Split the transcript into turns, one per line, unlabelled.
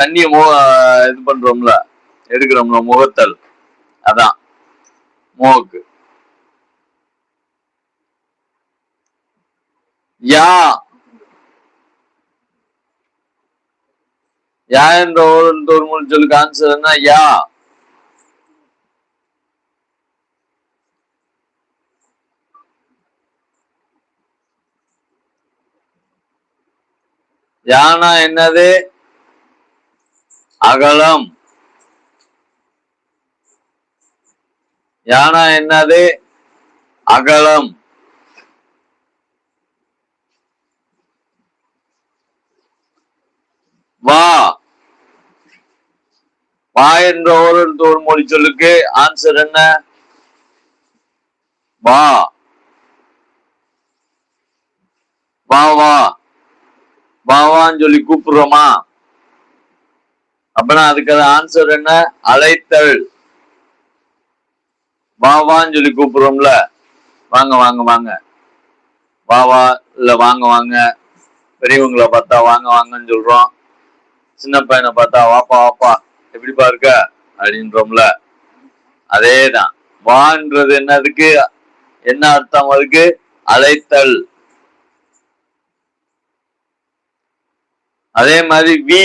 தண்ணிய இது பண்றோம்ல, எடுக்கிறோம்ல, முகத்தல், அதான் மோக்கு. யா யா என்ற ஒரு மொழி சொல்லுக்கு ஆன்சர் என்ன? யா. யானா என்னது? அகலம். யானா என்னது? அகலம். வா வா என்ற ஒரு மொழி சொல்லுக்கு ஆன்சர் என்ன? வா வா வா வாவான்னு சொல்லி கூப்பிடுறோமா? அப்பனா அதுக்கு ஆன்சர் என்ன? அழைத்தல். வாவான்னு சொல்லி கூப்பிடுறோம்ல, வாங்க வாங்க வாங்க, வாவா இல்ல வாங்க வாங்க. பெரியவங்களை பார்த்தா வாங்க வாங்கன்னு சொல்றோம். சின்ன பையனை பார்த்தா வாப்பா வாப்பா எப்படிப்பா இருக்க அப்படின்றோம்ல, அதேதான். வான்றது என்னதுக்கு என்ன அர்த்தம்? அதுக்கு அழைத்தல். அதே மாதிரி வி